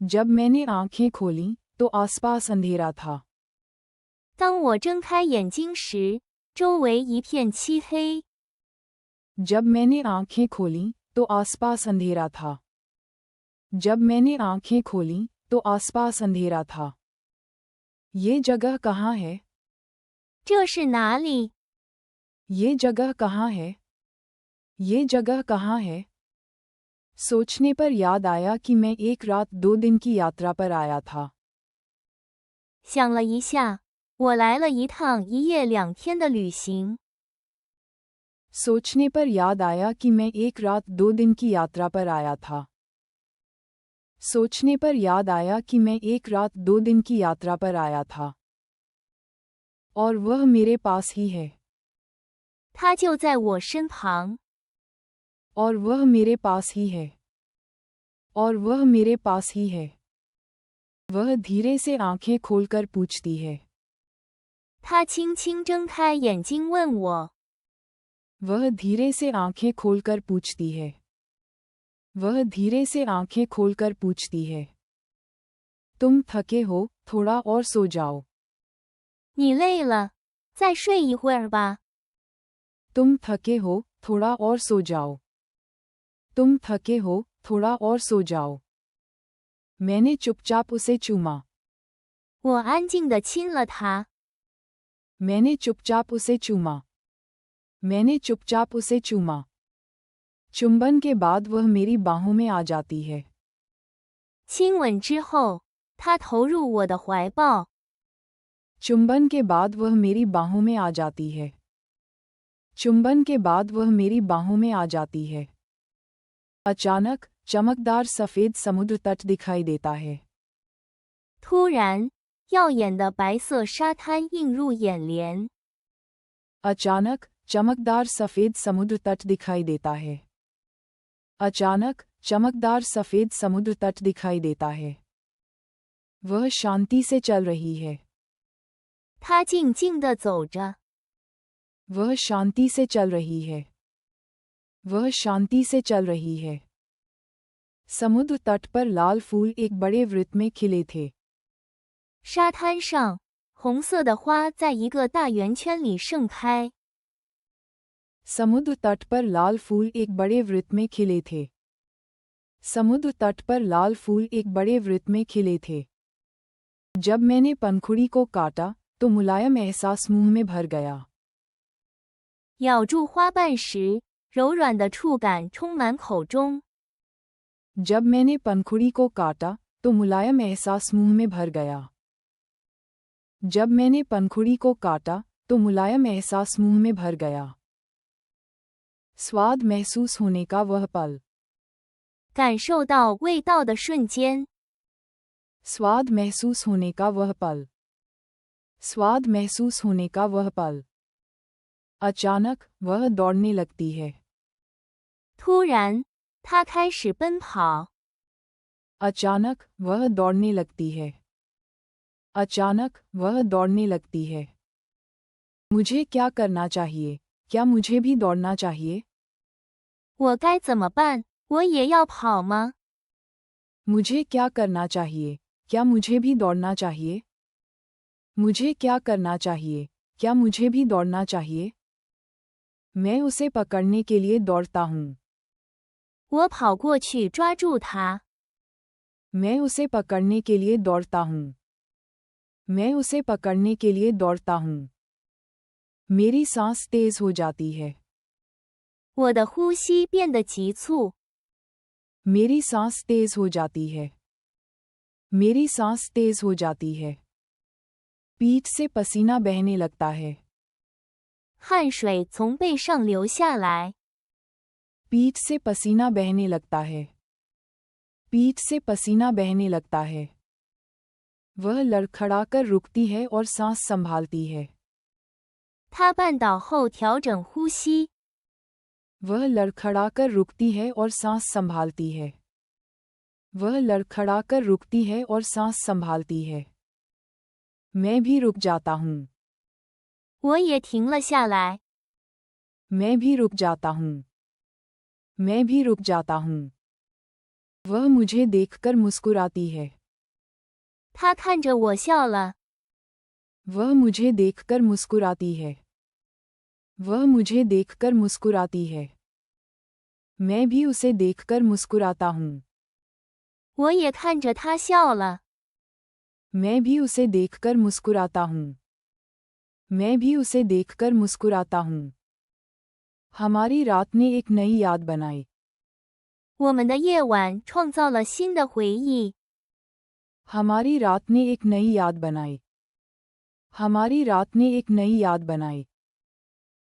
जब मैंने आंखें खोली तो आसपास अंधेरा था। 当我睁开眼睛时，周围一片漆黑。 जब मैंने आंखें खोली तो आसपास अंधेरा था। जब मैंने आंखें खोली तो आसपास अंधेरा था। ये जगह कहाँ है? 这是哪里？ ये जगह कहाँ है? ये जगह कहाँ है? सोचने पर याद आया कि मैं एक रात 2 दिन की यात्रा पर आया था। 想了一下，我来了一趟1夜2天的旅行。 सोचने पर याद आया कि मैं एक रात 2 दिन की यात्रा पर आया था। सोचने पर याद आया कि मैं एक रात 2 दिन की यात्रा पर आया था। और वह मेरे पास ही है। 它就在我身旁。 और वह मेरे पास ही है। और वह मेरे पास ही है। वह धीरे से आंखें खोलकर पूछती है। 它轻轻睁开眼睛问我。 वह धीरे से आंखें खोलकर पूछती है। वह धीरे से आंखें खोलकर पूछती है। तुम थके हो, थोड़ा और सो जाओ। 你累了，再睡一会儿吧。 तुम थके हो, थोड़ा और सो जाओ। तुम थके हो, थोड़ा और सो जाओ। मैंने चुपचाप उसे चूमा। 我安静地亲了它。 मैंने चुपचाप उसे चूमा। मैंने चुपचाप उसे चूमा। चुंबन के बाद वह मेरी बाहों में आ जाती है। 亲吻之后，它投入我的怀抱。 चुंबन के बाद वह मेरी बाहों में आ जाती है। चुंबन के बाद वह मेरी बाहों में आ जाती है। अचानक चमकदार सफेद समुद्र तट दिखाई देता है। 突然，耀眼的白色沙滩映入眼帘。 अचानक चमकदार सफेद समुद्र तट दिखाई देता है। अचानक चमकदार सफेद समुद्र तट दिखाई देता है। वह शांति से चल रही है। 它静静地走着。 वह शांति से चल रही है। वह शांति से चल रही है। समुद्र तट पर लाल फूल एक बड़े वृत्त में खिले थे। 沙滩上，红色的花在一个大圆圈里盛开。 समुद्र तट पर लाल फूल एक बड़े वृत्त में खिले थे। समुद्र तट पर लाल फूल एक बड़े वृत्त में खिले थे। जब मैंने पंखुड़ी को काटा तो मुलायम एहसास मुंह में भर गया। 咬住花瓣时，柔软的触感充满口中。 जब मैंने पंखुड़ी को काटा तो मुलायम एहसास मुंह में भर गया। जब मैंने पंखुड़ी को काटा तो मुलायम एहसास मुंह में भर गया। स्वाद महसूस होने का वह पल। 感受到味道的瞬间。 स्वाद महसूस होने का वह पल। स्वाद महसूस होने का वह पल। अचानक वह दौड़ने लगती है। 突然，它开始奔跑。 अचानक वह दौड़ने लगती है। अचानक वह दौड़ने लगती है। मुझे क्या करना चाहिए? क्या मुझे भी दौड़ना चाहिए? 我该怎么办？我也要跑吗？ मुझे क्या करना चाहिए? क्या मुझे भी दौड़ना चाहिए? मुझे क्या करना चाहिए? क्या मुझे भी दौड़ना चाहिए? मैं उसे पकड़ने के लिए दौड़ता हूँ। 我跑过去抓住它。 मैं उसे पकड़ने के लिए दौड़ता हूँ। मैं उसे पकड़ने के लिए दौड़ता हूँ। मेरी सांस तेज हो जाती है। 我的呼吸变得急促。 मेरी सांस तेज हो जाती है। मेरी सांस तेज हो जाती है। पीठ से पसीना बहने लगता है। 汗水从背上流下来。 पीठ से पसीना बहने लगता है। पीठ से पसीना बहने लगता है। वह लड़खड़ाकर रुकती है और सांस संभालती है। 它绊倒后调整呼吸。 वह लड़खड़ाकर रुकती है और सांस संभालती है। वह लड़खड़ाकर रुकती है और सांस संभालती है। मैं भी रुक जाता हूँ। 我也停了下来。 मैं भी रुक जाता हूँ। मैं भी रुक जाता हूँ। वह मुझे देखकर मुस्कुराती है। 他看着我笑了。 वह मुझे देखकर मुस्कुराती है। वह मुझे देखकर मुस्कुराती है। मैं भी उसे देखकर मुस्कुराता हूँ। 我也看着他笑了。 मैं भी उसे देखकर मुस्कुराता हूँ। मैं भी उसे देखकर मुस्कुराता हूँ। हमारी रात ने एक नई याद बनाई। 我们的夜晚创造了新的回忆。 हमारी रात ने एक नई याद बनाई। हमारी रात ने एक नई याद बनाई।